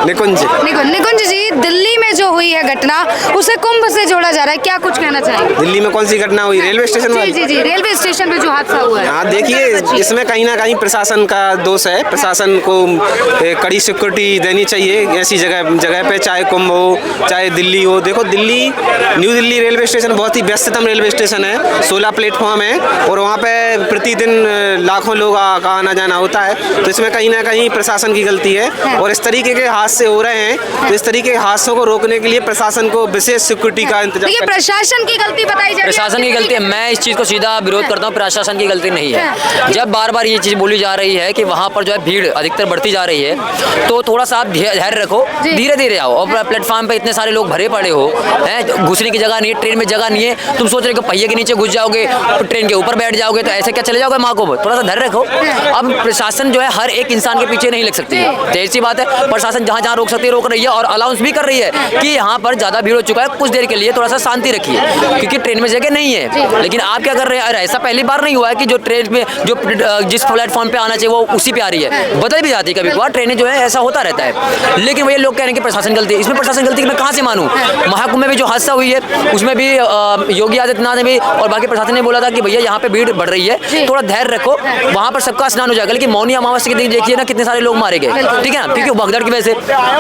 निकुंज। निकुंज जी, दिल्ली में जो हुई है घटना उसे कुंभ से जोड़ा जा रहा है, क्या कुछ कहना चाहेंगे? दिल्ली में कौन सी घटना हुई? रेलवे स्टेशन वाली? जी, रेलवे स्टेशन पे जो हादसा हुआ है। हाँ, देखिए इसमें कहीं ना कहीं प्रशासन का दोष है। प्रशासन को कड़ी सिक्योरिटी देनी चाहिए ऐसी जगह पे, चाहे कुंभ हो चाहे दिल्ली हो। देखो Delhi, new Delhi railway station बहुत ही व्यस्ततम रेलवे स्टेशन है, 16 प्लेटफॉर्म है और वहाँ पे प्रतिदिन लाखों लोग का आना जाना होता है। तो इसमें कहीं ना कहीं प्रशासन की गलती है और इस तरीके के हादसे हो रहे हैं, तो इस तरीके के हादसों को रोकने के लिए प्रशासन को विशेष सिक्योरिटी का इंतजाम। ये प्रशासन की गलती बताई जा रही है। प्रशासन की गलती है, मैं इस चीज़ को सीधा विरोध करता हूँ। प्रशासन की गलती नहीं है। जब बार बार ये चीज़ बोली जा रही है कि वहाँ पर जो है भीड़ अधिकतर बढ़ती जा रही है, तो थोड़ा सा आप धैर्य रखो, धीरे धीरे आओ। और प्लेटफॉर्म पे इतने सारे लोग भरे पड़े हो हैं, घुसने की जगह नहीं है, ट्रेन में जगह नहीं है, तुम सोच रहे हो पहिए के नीचे घुस जाओगे, ट्रेन के ऊपर बैठ जाओगे, तो ऐसे क्या चले जाओगे माँ को? थोड़ा सा धैर्य रखो। अब प्रशासन जो है हर एक इंसान के पीछे नहीं लग सकती है, जाहिर सी बात है। प्रशासन जहाँ जहाँ रोक सकती है रोक रही है और अनाउंस भी कर रही है कि यहाँ पर ज़्यादा भीड़ हो चुका है, कुछ देर के लिए थोड़ा सा शांति रखिए, क्योंकि ट्रेन में जगह नहीं है। लेकिन आप क्या कर रहे हैं? ऐसा पहली बार नहीं हुआ है कि जो ट्रेन में जो जिस प्लेटफॉर्म पे आना चाहिए वो उसी पे आ रही है, बदल भी जाती है कभी कभार ट्रेनें जो है, ऐसा होता रहता है। लेकिन वही लोग कह रहे हैं कि प्रशासन गलती है। इसमें प्रशासन गलती मैं कहाँ से मानूँ? महाकुंभ में भी जो हादसा हुई है उसमें भी योगी आदित्यनाथ ने भी और बाकी प्रशासन ने बोला था कि भैया यहाँ पे भीड़ बढ़ रही है, थोड़ा धैर्य रखो, वहाँ पर सबका स्नान हो जाएगा। लेकिन मौनी अमावस्या के दिन देखिए ना कितने सारे लोग मारे गए, ठीक है ना, क्योंकि भगदड़ की वजह से।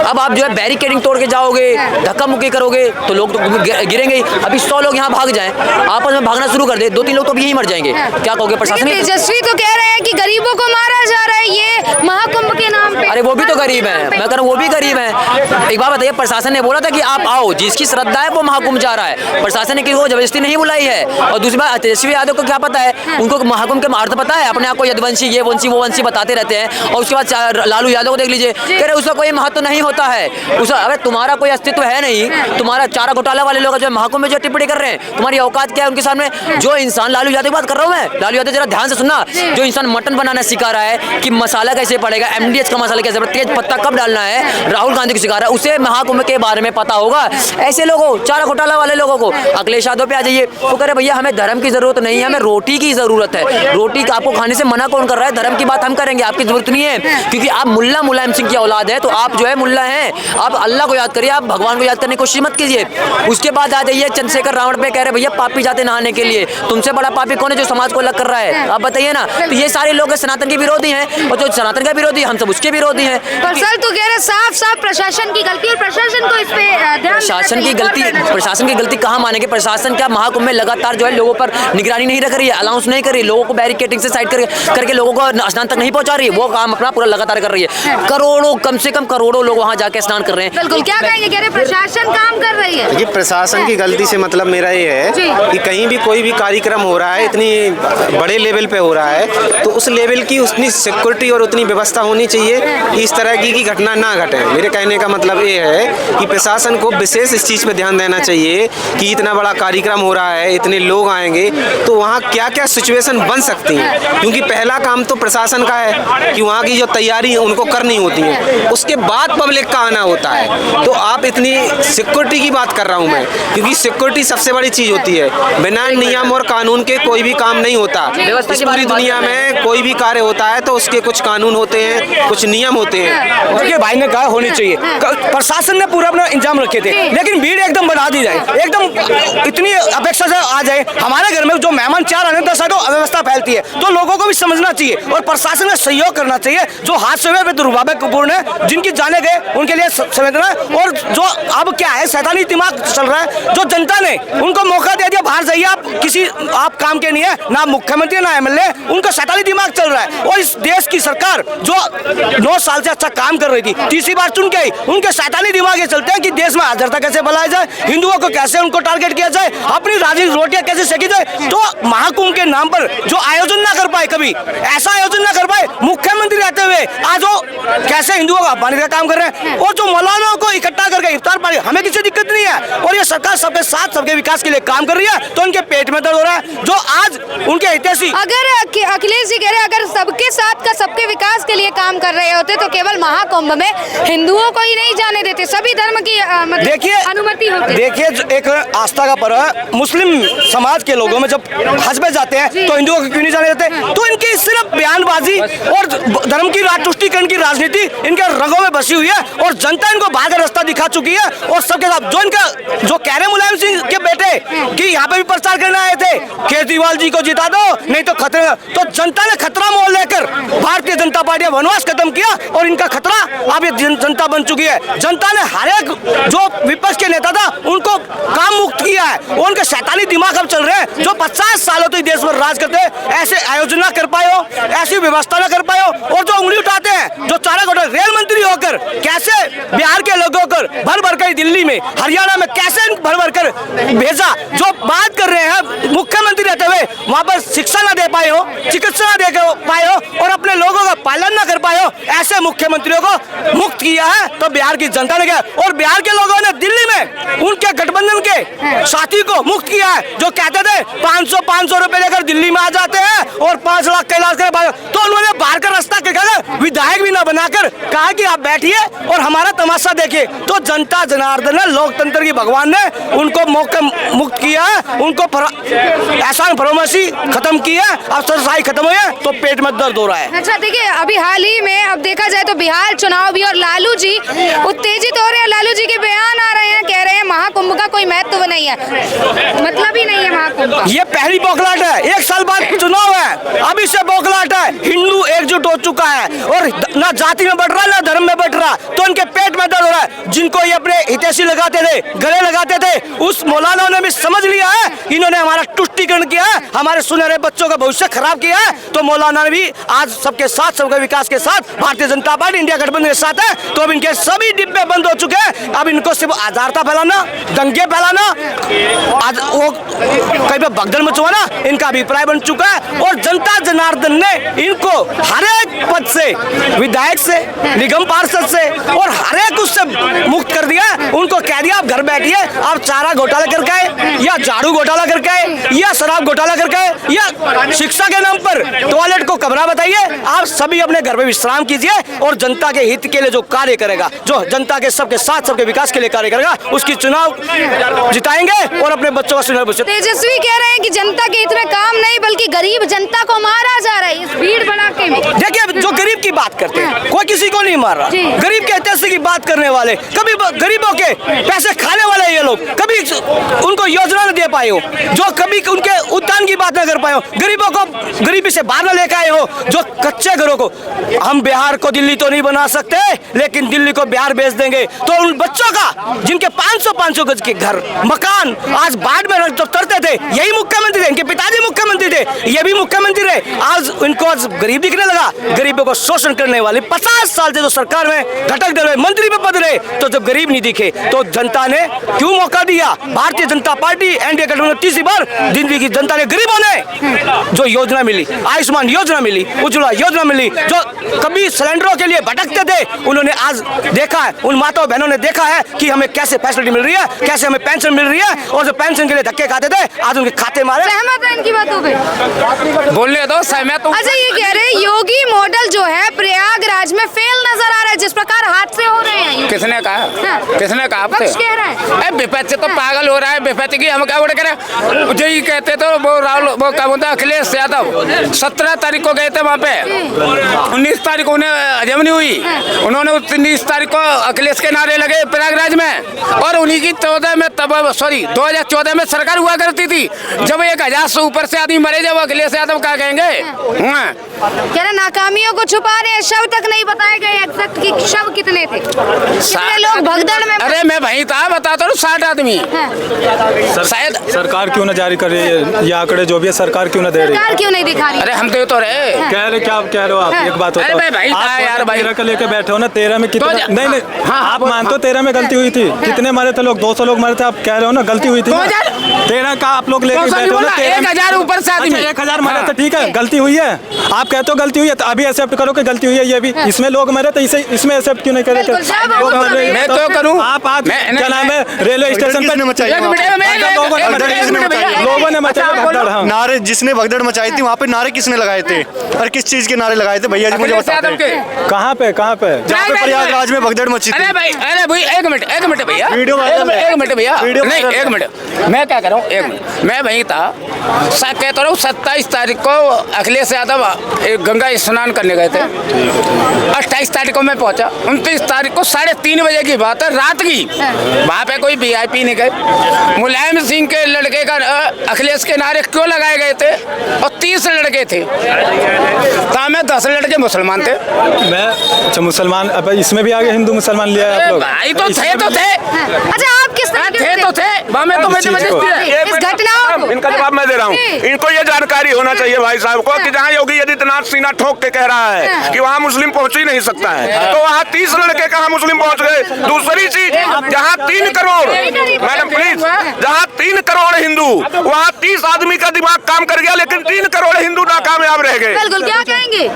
अब आप जो है बैरिकेडिंग तोड़ के जाओगे, धक्का मुक्की करोगे तो लोग तो गिरेंगे। अभी 100 लोग यहाँ भाग जाएं, आपस में भागना शुरू कर दे, 2-3 लोग तो भी यहीं मर जाएंगे। क्या कहोगे प्रशासन? तेजस्वी तो कह रहे हैं कि गरीबों को मारा जा रहा है ये महाकुंभ के नाम पे। अरे वो भी तो गरीब है, मैं कह रहा हूँ वो भी गरीब है। एक बात बताइए, प्रशासन ने बोला था कि आप आओ, जिसकी श्रद्धा है वो महाकुंभ जा रहा है। प्रशासन ने किसी को जबरदस्ती नहीं बुलाई है। और दूसरी बात, तेजस्वी यादव को क्या पता है? उनको महाकुंभ के अर्थ पता है? अपने आप को यदुवंशी, ये वंशी, वो वंशी बताते रहते हैं। और उसके बाद लालू यादव को देख लीजिए, कह रहे उसका कोई महत्व नहीं होता है। अरे तुम्हारा कोई अस्तित्व है नहीं, तुम्हारा चारा घोटाला वाले लोग जो महाकुंभ में जो टिप्पणी कर रहे हैं, तुम्हारी औकात क्या है उनके सामने? जो इंसान, लालू यादव की बात कर रहा हूँ मैं, लालू यादव जरा ध्यान से सुनना, जो इंसान मटन बनाना सिखा रहा है कि मसाला कैसे पड़ेगा, MDH का मसाला कैसे, तेज पत्ता कब डालना है, राहुल गांधी को सिखा रहा है, उसे महाकुंभ के बारे में पता होगा। ऐसे लोगों, चारा घोटाला वाले लोगों को, अखिलेश यादव पे आ जाइए, वो कह रहे भैया हमें धर्म की जरूरत नहीं है, हमें रोटी की जरूरत है। रोटी आपको खाने से मना कौन कर रहा है? धर्म की बात हम करेंगे, आपकी जरूरत नहीं है, क्योंकि आप मुल्ला मुलायम सिंह की औलाद है, तो आप जो है मुल्ला हैं। आप अल्लाह को याद करिए, आप भगवान को याद करने की कोशिश मत कीजिए। उसके बाद आ जाइए चंद्रशेखर रावण पे, कह रहे भैया पापी जाते नहाने के लिए, तुमसे बड़ा पापी कौन है जो समाज को अलग कर रहा है? आप बताइए ना। तो ये सारे लोग सनातन के विरोधी हैं, और जो सनातन का विरोधी हम सब उसके विरोधी हैं। पर सर तो कह रहे साफ प्रशासन की गलती, और प्रशासन को इस पे ध्यान, प्रशासन की गलती कहाँ मानेंगे? प्रशासन क्या महाकुंभ में लगातार जो है लोगों पर निगरानी नहीं रख रही है, अनाउंस नहीं कर रही, लोगों को बैरिकेडिंग से साइड करके लोगों को स्नान तक नहीं पहुंचा रही है? वो काम अपना पूरा लगातार कर रही है। करोड़ों, कम से कम करोड़ों लोग वहाँ जाके स्नान कर रहे हैं। बिल्कुल, क्या कहेंगे? कह रहे प्रशासन काम कर रही है। ये प्रशासन की गलती से मतलब मेरा ये है कि कहीं भी कोई भी कार्यक्रम हो रहा है, इतनी बड़े लेवल पे हो रहा है, तो उस लेवल की उतनी सिक्योरिटी और उतनी व्यवस्था होनी चाहिए कि इस तरह की घटना ना घटे। मेरे कहने का मतलब ये है कि प्रशासन को विशेष इस चीज़ पे ध्यान देना चाहिए कि इतना बड़ा कार्यक्रम हो रहा है, इतने लोग आएंगे, तो वहाँ क्या क्या सिचुएशन बन सकती हैं, क्योंकि पहला काम तो प्रशासन का है कि वहाँ की जो तैयारी है उनको करनी होती है, उसके बाद पब्लिक का आना होता है। तो आप इतनी सिक्योरिटी की बात कर रहा हूँ मैं, क्योंकि सिक्योरिटी सबसे बड़ी चीज़ होती है। बिना नियम और कानून के कोई भी काम नहीं होता। इस पूरी दुनिया में कोई भी कार्य होता है तो उसके कुछ कानून होते हैं, कुछ नियम होते हैं। देखिए भाई ने कहा होनी चाहिए, प्रशासन ने पूरा अपना इंतजाम रखे थे, लेकिन भीड़ एकदम बढ़ा दी जाए, एकदम इतनी अपेक्षा से आ जाए। हमारे घर में जो मेहमान 4 आने 10 आने अव्यवस्था फैलती है, तो लोगों को भी समझना चाहिए और प्रशासन का सहयोग करना चाहिए। जो हादसे हुए दुर्भाग्यपूर्ण है, जिनकी जाने गए उनके लिए संवेदना। और जो अब क्या है, शैतानी दिमाग चल रहा है, जो जनता ने उनको मौका दे दिया, बाहर जाइए आप काम के नहीं है, ना मुख्यमंत्री ना MLA, उनका शैतानी दिमाग चल रहा है। और इस देश की सरकार जो 9 साल से अच्छा काम कर रही थी, तीसरी बार चुन के उनके शैतानी दिमाग ये चलते हैं कि देश में हाजरता कैसे बनाया जाए, हिंदुओं को कैसे उनको टारगेट किया जाए, अपनी राजनीतिक रोटियां कैसे सेकी जाए। तो महाकुंभ के नाम पर जो आयोजन ना कर पाए, कभी ऐसा आयोजन ना कर पाए, मुख्यमंत्री रहते हुए आज वो कैसे हिंदुओं का अपमानित का काम कर रहे हैं। और जो मौलानाओं को इकट्ठा करके इफ्तार पार्टी, हमें किसी दिक्कत नहीं है, और ये सरकार सबके साथ सबके विकास के लिए काम कर रही है, तो उनके पेट में दर्द हो रहा है। जो आज उनके ऐतिहासिक, अगर अखिलेश जी कह रहे अगर सबके साथ का सबके विकास के लिए काम कर रहे होते तो केवल महाकुंभ में हिंदुओं को ही नहीं जाने देते, सभी धर्म की मतलब देखिए अनुमति होती है। देखिए एक आस्था का पर्व है, मुस्लिम समाज के लोगों में जब हज पे जाते हैं तो हिंदुओं को क्यों नहीं जाने देते? तो इनकी सिर्फ बयानबाजी और धर्म की तुष्टीकरण की राजनीति इनके रगों में बसी हुई है और जनता इनको भाग रास्ता दिखा चुकी है। और सबके साथ जो इनका जो कह रहे मुलायम सिंह के बेटे कि यहाँ पे भी प्रचार करने आए थे, केजरीवाल जी को जिता दो नहीं तो खतरे, तो जनता ने खतरा मोल लेकर भारतीय जनता पार्टी वनवास खत्म किया और इनका खतरा अब ये जनता बन चुकी है। जनता ने हर एक जो विपक्ष के नेता था उनको काम मुक्त किया है, उनके शैतानी दिमाग अब चल रहे हैं। जो 50 सालों तो देश पर राज करते ऐसे आयोजन ना कर पाए हो, ऐसी व्यवस्था ना कर पाए हो, और जो उंगली उठाते हैं जो चारा घोटाला रेल मंत्री होकर कैसे बिहार के लोगों को भर भर कर दिल्ली में हरियाणा में कैसे भर भर कर भेजा, जो बात कर रहे हैं मुख्यमंत्री रहते हुए वहां पर शिक्षा ना दे पाए हो, चिकित्सा ना दे पाए हो और अपने लोगों का पालन ना कर पाए हो, ऐसे मुख्यमंत्रियों को मुक्त किया है तो बिहार की जनता ने किया। और बिहार के लोगों ने दिल्ली में उनके गठबंधन के साथी को मुक्त किया है, जो कहते थे 500 रुपए लेकर दिल्ली में आ जाते हैं और 5 लाख कैलाश कर, तो उन्होंने बाहर का रास्ता विधायक भी ना बनाकर कहा कि आप बैठिए और हमारा तमाशा देखिए। तो जनता जनार्दन ने लोकतंत्र की भगवान ने उनको मौका मुक्त किया है, उनको एहसान फरोमसी खत्म की है, अफसरशाही खत्म हुई है, तो पेट में दर्द हो रहा है। अच्छा देखिए, अभी हाल ही में अब देखा जाए तो बिहार चुनाव भी और लालू जी उत्तेजित हो रहे हैं। लालू जी के बयान आ रहे हैं, कह रहे हैं महाकुंभ का कोई महत्व नहीं है, मतलब ही नहीं है महाकुंभ का। ये पहली बौखलाहट है, 1 साल बाद चुनाव है, अभी से बौखलाहट है। हिंदू एकजुट हो चुका है और ना जाति में बढ़ रहा ना धर्म में बढ़ रहा, तो उनके पेट में दर्द हो रहा है। जिनको ये अपने हितैषी लगाते थे, गले लगाते थे, उस मौलाना ने भी समझ लिया है इन्होंने हमारा तुष्टीकरण किया है, हमारे सुनहरे बच्चों का भविष्य खराब किया है। तो मौलाना ने भी आज सबके साथ, सबके विकास के साथ भारतीय जनता पार्टी इंडिया गठबंधन के साथ है। तो अब इनके सभी डिब्बे बंद हो चुके हैं। अब इनको सिर्फ आजारता फैलाना, दंगे फैलाना, आज वो कहीं पे भगदड़ मचवाना इनका अभिप्राय बन चुका है। और जनता जनार्दन ने इनको हर एक पद से, विधायक से, निगम पार्षद से और हर एक उससे मुक्त कर दिया। उनको कह दिया आप घर बैठिए, आप चारा घोटाला करके आए या झाड़ू घोटाला करके आए या शराब घोटाला करके आए या शिक्षा के नाम पर टॉयलेट को कमरा बताइए, आप सभी अपने घर में विश्राम कीजिए और जनता के हित के लिए जो कार्य करेगा, जो जनता के सबके साथ, सबके विकास के लिए कार्य करेगा, उसकी चुनाव जिताएंगे और अपने बच्चों का सुनहरा भविष्य। तेजस्वी कह रहे हैं कि जनता के हित में काम नहीं बल्कि गरीब जनता को मारा जा रहा है इस भीड़ भड़ाके में। देखिए, जो गरीब की बात करते हैं कोई किसी को नहीं मार रहा, गरीब के हितैषी की बात करने वाले, कभी गरीबों के पैसे खाने वाले ये लोग, कभी उनको योजना न दे पाए हो, जो कभी उनके उत्थान की बात न कर पाए हो, गरीबों को गरीबी से बाहर न लेकर आए हो, जो कच्चे घरों को, हम बिहार को दिल्ली तो नहीं बना सकते लेकिन दिल्ली को बिहार भेज देंगे। तो उन बच्चों का जिनके 500 गज के घर मकान आज बाढ़ में तरते थे, यही मुख्यमंत्री थे, इनके पिताजी मुख्यमंत्री थे, ये भी मुख्यमंत्री रहे, आज इनको आज गरीब दिखने लगा। गरीबों को शोषण करने वाले 50 साल से जो सरकार में घटक दे रहे, मंत्री पे पद रहे, तो जब गरीब नहीं दिखे तो जनता ने क्यों मौका दिया? भारतीय जनता पार्टी एनडीए गठबंधन तीसरी बार दिल्ली की जनता ने गरीबों ने जो योजना मिली, आयुष्मान योजना मिली, उज्ज्वला योजना मिली, जो कभी सिलेंडरों के लिए भटकते थे, उन्होंने आज देखा है, उन माताओं बहनों ने देखा है कि हमें कैसे फैसिलिटी मिल रही है, कैसे हमें पेंशन मिल रही है, और जो पेंशन के लिए धक्के खाते थे आज उनके खाते मारे। सहमत है इनकी बातों पे? बोलने दो, सहमत हूं। अच्छा, ये कह रहे हैं योगी मॉडल जो है प्रयागराज में फेल नजर आ रहा है, जिस प्रकार हादसे हो रहे हैं। किसने कहा? हाँ। किसने कहा? विपक्ष कह रहा है। विपक्ष तो पागल हो रहा है, विपक्ष की हम क्या बोले करें? जो ही कहते तो वो राहुल, वो क्या बोलता अखिलेश यादव 17 तारीख को गए थे वहाँ पे, 19 तारीख को उन्हें हजम नहीं हुई, उन्होंने 19 तारीख को अखिलेश के नारे लगे प्रयागराज में, और उन्हीं की 2014 में सरकार हुआ करती थी, जब 1000 से ऊपर से आदमी मरे, जब अखिलेश यादव क्या कहेंगे? कह रहे नाकामियों को छुपा रहे हैं, शव तक नहीं बताए गए एग्जैक्ट कि शव कितने थे, कितने लोग भगदड़ में। अरे मैं वहीं था, बताता हूँ 60 आदमी। शायद सरकार क्यों ना जारी कर रही है ये आंकड़े, जो भी है सरकार क्यों ना दे रही है? सरकार क्यों नहीं दिखा रही? अरे हम दे तो रहे, कह रहे, क्या कह रहे हो आप? एक बात होता है, आप यार भाई का लेके बैठे हो ना, 13 में कितना, नहीं आप मानते हो 13 में गलती हुई थी, कितने मारे थे लोग? 200 लोग मारे थे, आप कह रहे हो ना गलती हुई थी। 13 का आप लोग लेके बैठे हो ना, 1000 ऊपर से आदमी, 1000 मारे थे, ठीक है, गलती हुई है, आप कहते हो गलती हुई है, तो अभी एक्सेप्ट करो कि गलती हुई है। ये भी इसमें लोग मरे तो इसमें एक्सेप्ट क्यों नहीं करे? मैं तो करूं, आप क्या नाम है, रेलवे स्टेशन पर लोगों ने मचाई भगदड़। हाँ। नारे जिसने भगदड़ मचाई थी वहाँ पे नारे किसने लगाए थे और किस चीज के नारे लगाए थे भैया जी मुझे बताते हैं। कहाँ पे जहाँ पे प्रयागराज में भगदड़ मची थी। अरे भाई एक मिनट भैया, वीडियो एक मिनट भैया, वीडियो नहीं एक मिनट, मैं क्या कर रहा हूँ, एक मिनट, मैं वहीं था, कहता हूँ 27 तारीख को अखिलेश यादव गंगा स्नान करने गए थे, 28 तारीख को मैं पहुंचा, 29 तारीख को 3:30 बजे की बात है, रात की, वहाँ पे कोई VIP नहीं गए। मुलायम सिंह के लड़के का अखिलेश के नारे क्यों लगाए गए थे, और 30 लड़के थे, में 10 लड़के मुसलमान थे। मैं अच्छा मुसलमान, अब इसमें भी आगे हिंदू मुसलमान लिया है आप लोग। भाई तो थे। अच्छा आप किस तरह थे तो थे, इस घटनाओं को इनका जवाब मैं दे रहा हूँ। इनको ये जानकारी होना चाहिए भाई साहब को कि जहाँ योगी आदित्यनाथ सीना ठोक के कह रहा है कि वहाँ मुस्लिम पहुँच ही नहीं सकता है, तो वहाँ 30 लड़के कहाँ मुस्लिम पहुँच गए। दूसरी चीज, जहाँ 3 करोड़, मैडम प्लीज, जहाँ 3 करोड़ हिंदू, वहाँ 30 आदमी का दिमाग काम कर गया, लेकिन 3 करोड़ हिंदू नाकामयाब रह गए। बिल्कुल, क्या कहेंगे?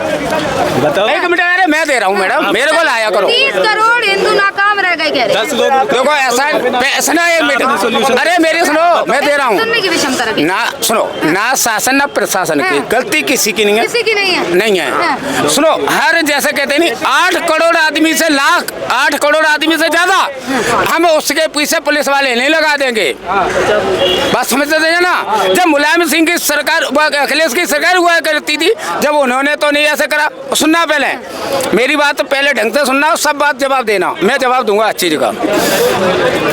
बताओ। एक मिनट, अरे मैं दे रहा हूँ मैडम, मेरे को लाया करो। 30 करोड़ हिंदू नाकाम रह गए कह रहे। 10 लोग देखो ऐसा ना, एक मिनट, अरे मेरी सुनो, मैं दे रहा हूँ सुनने की भी क्षमता रखिए। ना, सुनो, ना शासन ना प्रशासन की गलती किसी की नहीं है, किसी की नहीं है। सुनो, हर जैसे कहते हैं नहीं, 8 करोड़ आदमी से 8 करोड़ आदमी से ज्यादा हम उसके पीछे पुलिस वाले नहीं लगा देंगे। बात समझते थे ना, जब मुलायम सिंह की सरकार, अखिलेश की सरकार हुआ करती थी, जब उन्होंने तो नहीं ऐसे करा। सुनना, पहले मेरी बात पहले ढंग से सुनना, सब बात जवाब देना, मैं जवाब दूंगा अच्छी जगह,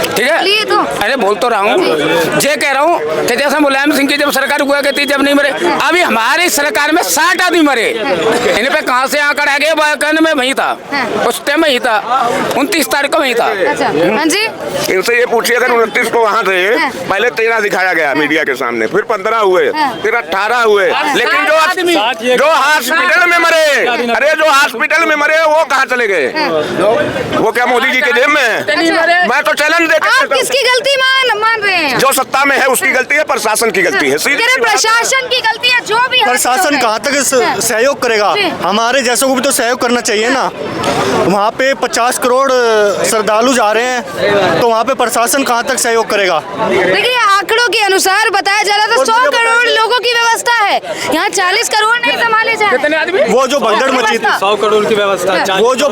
ठीक है? तो अरे बोल तो रहा हूँ, ये कह रहा हूँ कि जैसे मुलायम सिंह की जब सरकार हुआ करती, जब नहीं मरे, अभी हमारी सरकार में 60 आदमी मरे, इन पे कहाँ से आंकड़ आ गए? मैं वहीं था, उस टाइम वहीं था, 29 तारीख को वहीं था। अच्छा, हाँ जी, इनसे ये पूछिए, अगर 29 को वहाँ थे, पहले 13 दिखाया गया मीडिया के सामने, फिर 15 हुए, फिर 18 हुए, लेकिन जो हॉस्पिटल में मरे, अरे जो हॉस्पिटल में मरे वो कहाँ चले गए? वो क्या मोदी जी के जेब में है? मैं तो चैलेंज देकर आप किसकी गलती मान रहे हैं? जो सत्ता में है उसकी गलती है, प्रशासन की गलती है, सीधी सी बात है। प्रशासन की गलती है, जो भी प्रशासन कहाँ तक सहयोग करेगा? हमारे जैसों को भी तो सहयोग करना चाहिए ना। वहाँ पे 50 करोड़ श्रद्धालु जा रहे हैं, तो वहाँ पे प्रशासन कहाँ तक सहयोग करेगा? देखिए, आंकड़ों के अनुसार बताया जा रहा था 100 करोड़ लोगों की व्यवस्था है, यहाँ 40 करोड़ नहीं संभाले जा रहे। वो जो भगदड़ मची थी, 100 करोड़ की व्यवस्था, वो जो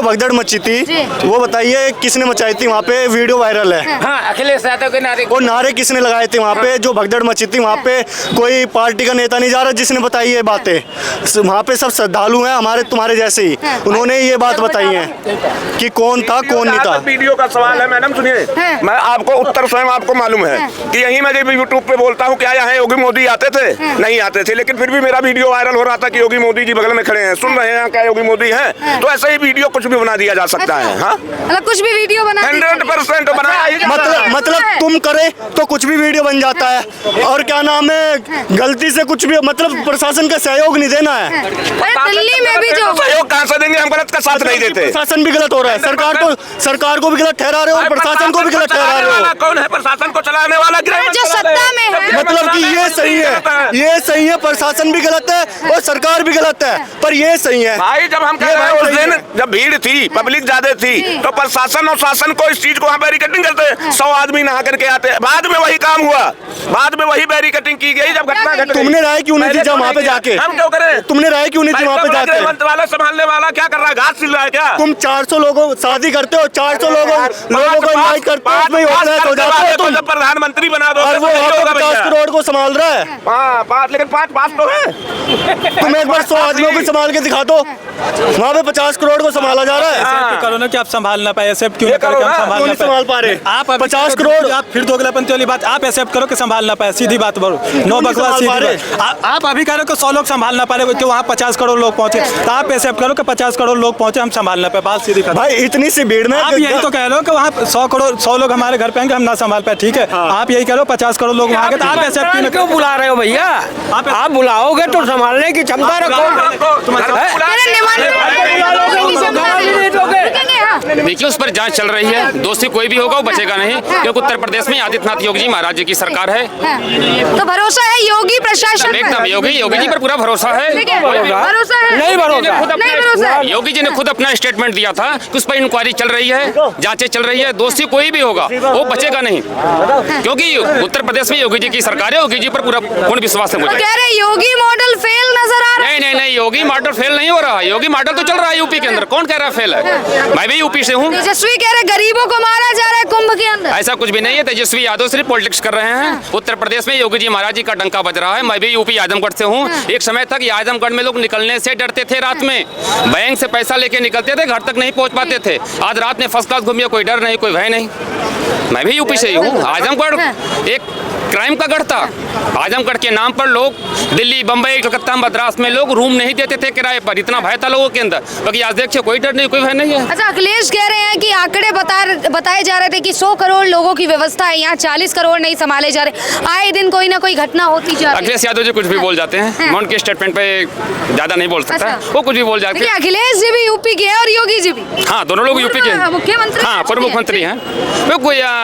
भगदड़ मची थी, वो बताइए किसने मचाई थी? वहाँ पे वीडियो वायरल है। हाँ, अखिलेश यादव के नारे, वो नारे किसने लगाए थे वहाँ पे? जो भगदड़ मची थी वहाँ पे कोई पार्टी का नेता नहीं जा रहा जिसने बताई ये बातें। वहाँ पे सब श्रद्धालु हैं हमारे तुम्हारे जैसे ही, उन्होंने ये बात बताई है कि कौन था कौन नहीं था। वीडियो का सवाल है मैडम, सुनिए, मैं आपको उत्तर स्वयं आपको मालूम है कि यही मैं जब यूट्यूब पे बोलता हूँ, क्या यहाँ योगी मोदी आते थे? नहीं आते थे, लेकिन फिर भी मेरा वीडियो वायरल हो रहा था कि योगी मोदी जी बगल में खड़े हैं, सुन रहे हैं क्या योगी मोदी है? तो ऐसे ही वीडियो कुछ भी बना दिया जा सकता है। हाँ, मतलब कुछ भी वीडियो बना 100% बनाया। मतलब तुम करे तो कुछ भी वीडियो बन जाता है, और क्या नाम है, गलती से कुछ भी, मतलब प्रशासन का सहयोग नहीं देना है। अरे दिल्ली में भी जो सहयोग कहाँ से देंगे? हम गलत का साथ नहीं देते। प्रशासन भी गलत हो रहा है, सरकार को भी गलत ठहरा रहे हो और प्रशासन को भी गलत ठहरा रहे हो। कौन है प्रशासन को चलाने वाला? जो सत्ता में है, मतलब कि ये सही है, प्रशासन भी गलत है और सरकार भी गलत है, पर ये सही है। भाई जब हम कह रहे हैं उस दिन जब भीड़ थी, पब्लिक ज्यादा थी, तो प्रशासन और शासन को इस चीज को वहाँ बैरिकेडिंग करते, 100 आदमी नहा करके आते, बाद में वही काम हुआ, बाद में वही बैरिकेडिंग की गई जब घटना घट गई। तुमने राय क्यों नहीं दी वहाँ पे जाके? हम क्यों करें? तुमने राय क्यों नहीं दी वहाँ पे जाके? वाला संभालने वाला क्या कर रहा है? घास छिल रहा है क्या? तुम 400 लोगों शादी करते हो, 400 लोगों को इनवाइट करते हो, तुम प्रधानमंत्री बना दो, और वो 50 करोड़ को संभाल रहा है। 5 लेकिन 5 तो है। तुम एक बार 100 आदमियों को संभाल के दिखा दो, वहाँ पे 50 करोड़ को संभाला जा रहा है। ऐसे करो ना कि आप संभाल ना पाए, ऐसे क्यों करो कि हम संभाल पा रहे? आप 50 करोड़, आप फिर दोगलापंती वाली बात, आप ऐसे करो कि संभाल ना पाए, सीधी बात बोलो, नो बकवास, सीधी बात। आप अभी कह रहे हो कि 100 लोग संभाल ना पा रहे, क्यों वहाँ 50 करोड़ लोग पहुंचे, तो आप ऐसे करो कि 50 करोड़ लोग पहुंचे, हम संभाल ना पाए, बात सीधी कर। भाई इतनी सी भीड़ में आप यही तो कह रहे हो कि वहाँ 100 लोग हमारे घर पे आएंगे, हम ना संभाल पाए, ठीक है? आप यही कह रहे हो 50 करोड़ लोग वहाँ, तो आप ऐसे क्यों बुला रहे हो भैया? आप बुलाओगे तो संभालने की क्षमता रखो। देखिए उस पर जांच चल रही है, दोषी कोई भी होगा वो बचेगा नहीं, क्योंकि उत्तर प्रदेश में आदित्यनाथ योगी जी महाराज जी की सरकार है। तो भरोसा है योगी प्रशासन पर? एकदम योगी जी पर पूरा भरोसा है। भरोसा है? नहीं भरोसा। नहीं भरोसा है? योगी जी ने खुद अपना स्टेटमेंट दिया था कि उस पर इंक्वायरी चल रही है, जांचें चल रही है, दोषी कोई भी होगा वो बचेगा नहीं, क्योंकि उत्तर प्रदेश में योगी जी की सरकार है, योगी जी पर पूरा पूर्ण विश्वास है मुझे। कह रहे योगी मॉडल फेल नजर आ रहा है? नहीं, योगी मॉडल फेल नहीं हो रहा, योगी मॉडल तो चल रहा है यूपी के अंदर, कौन कह रहा है फेल है? मैं भी यूपी से हूँ। तेजस्वी कह रहे गरीबों को मारा जा रहा है कुंभ के अंदर। ऐसा कुछ भी नहीं है, तेजस्वी यादव सिर्फ पॉलिटिक्स कर रहे हैं। उत्तर प्रदेश में योगी जी महाराज जी का डंका बज रहा है। मैं भी यूपी आजमगढ़ से हूँ। एक समय तक ये आजमगढ़ में लोग निकलने से डरते थे, रात में बैंक से पैसा लेके निकलते थे, घर तक नहीं पहुँच पाते थे। आज रात में फर्स्ट क्लास घूमिए, कोई डर नहीं, कोई भय नहीं। मैं भी यूपी से ही हूँ। आजमगढ़ एक क्राइम का गढ़ था। आजमगढ़ के नाम पर लोग दिल्ली, बम्बई, कलकत्ता, मद्रास में लोग रूम नहीं देते थे किराए पर, इतना भय था लोगों के अंदर। बाकी आज देखिए कोई डर नहीं, कोई भय नहीं है। अच्छा, अखिलेश कह रहे हैं कि आंकड़े बताए जा रहे थे कि 100 करोड़ लोगों की व्यवस्था है, यहाँ 40 करोड़ नहीं संभाले जा रहे। आए दिन कोई ना कोई घटना होती जा रही है। अखिलेश यादव जी कुछ भी बोल जाते हैं, मैं उनके स्टेटमेंट पे ज्यादा नहीं बोल सकता। वो कुछ भी बोल जाते हैं। अखिलेश जी भी यूपी के हैं और योगी जी भी। हाँ, दोनों लोग यूपी के हैं, मुख्यमंत्री। हाँ, पूर्व मुख्यमंत्री हैं।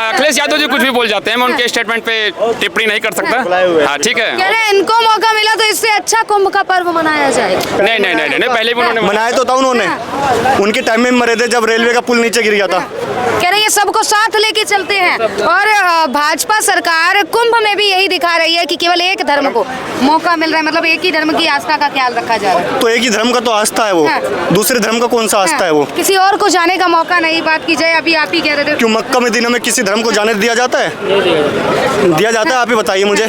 अखिलेश यादव जी कुछ भी बोल जाते हैं, मैं उनके स्टेटमेंट पे टिप्पणी नहीं कर सकता। हाँ, ठीक है। कह रहे इनको मौका मिला तो इससे अच्छा कुंभ का पर्व मनाया जाए। नहीं, पहले भी उन्होंने मनाया तो था उन्होंने, उनके टाइम में मरे थे जब रेलवे का पुल नीचे गिर गया था। कह रहे हैं सबको साथ लेके चलते हैं। और भाजपा सरकार कुंभ में भी यही दिखा रही है कि केवल एक धर्म को मौका मिल रहा है, मतलब एक ही धर्म की आस्था का ख्याल रखा जा रहा है। तो एक ही धर्म का तो आस्था है वो, दूसरे धर्म का कौन सा आस्था है वो? किसी और को जाने का मौका नहीं, बात की जाए। अभी आप ही कह रहे थे। क्यों मक्का मदीना में किसी धर्म को जाने दिया जाता है? दिया जाता है? आप ही बताइए मुझे।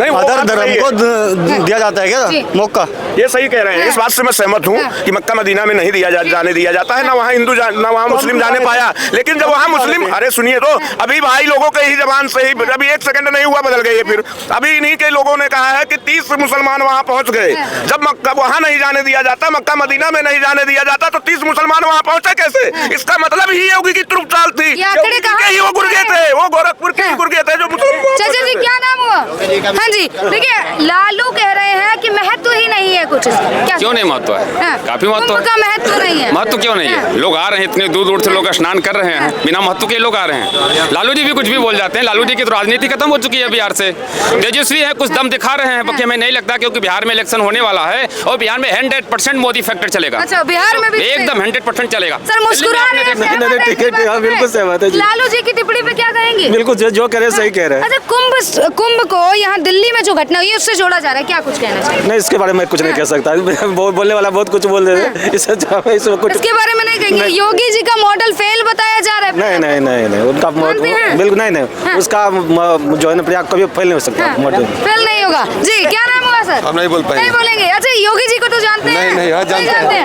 अदर धर्म को दिया जाता है क्या मौका? ये सही कह रहे हैं, इस बात से मैं सहमत हूँ कि मक्का मदीना में नहीं जाने दिया जाता है, ना वहाँ हिंदू ना वहाँ मुस्लिम जाने पाया। लेकिन जब वहाँ मुस्लिम, अरे सुनिए तो, अभी भाई लोगों के ही जबान से ही, अभी 1 सेकंड नहीं हुआ बदल गए। फिर अभी इन्हीं के लोगों ने कहा है कि 30 मुसलमान वहाँ पहुँच गए। जब मक्का वहाँ नहीं जाने दिया जाता, मक्का मदीना में नहीं जाने दिया जाता, तो 30 मुसलमान वहाँ पहुँचे कैसे? इसका मतलब ही होगी कि तुर्क चाल थी, वो गुर्गे थे, वो गोरखपुर के गुर्गे थे जो मुसलमान। चाचा जी क्या नाम हुआ? हाँ जी, देखिए लालू कह रहे हैं कि महत्व ही नहीं है कुछ इसका। क्यों नहीं महत्व है? काफी महत्व का महत्व नहीं है। महत्व क्यों नहीं है? लोग आ रहे हैं, इतने दूर दूर से लोग स्नान कर रहे हैं, बिना महत्व के लोग आ रहे हैं। लालू जी भी कुछ भी बोल जाते हैं। लालू जी की तो राजनीति खत्म हो चुकी है बिहार से। तेजस्वी है, कुछ दम दिखा रहे हैं, बाकी हमें नहीं लगता, क्योंकि बिहार में इलेक्शन होने वाला है और बिहार में 100% मोदी फैक्टर चलेगा। अच्छा, बिहार में भी एकदम 100% चलेगा। सर मुस्कुरा रहे हैं। बिल्कुल सहमत है। लालू जी की टिप्पणी पे क्या कहेंगे? बिल्कुल जो कह रहे हैं सही कह रहे हैं। अच्छा, कुंभ को यहाँ दिल्ली में जो घटना हुई है उससे जोड़ा जा रहा है, क्या कुछ कहना चाहिए? नहीं, इसके बारे में कुछ नहीं कह सकता। बोलने वाला बहुत कुछ बोल रहे हैं, इसके बारे में नहीं कहेंगे। योगी जी का मॉडल फेल बताया जा रहा है। नहीं, उनका बिल्कुल नहीं, उसका जो है ना प्रयाग कभी फेल नहीं हो सकता। मॉडल फेल नहीं होगा। जी क्या नाम होगा सर? हम नहीं बोल पाएंगे। नहीं बोलेंगे। अच्छा, योगी जी को तो जानते हैं? नहीं, जानते हैं।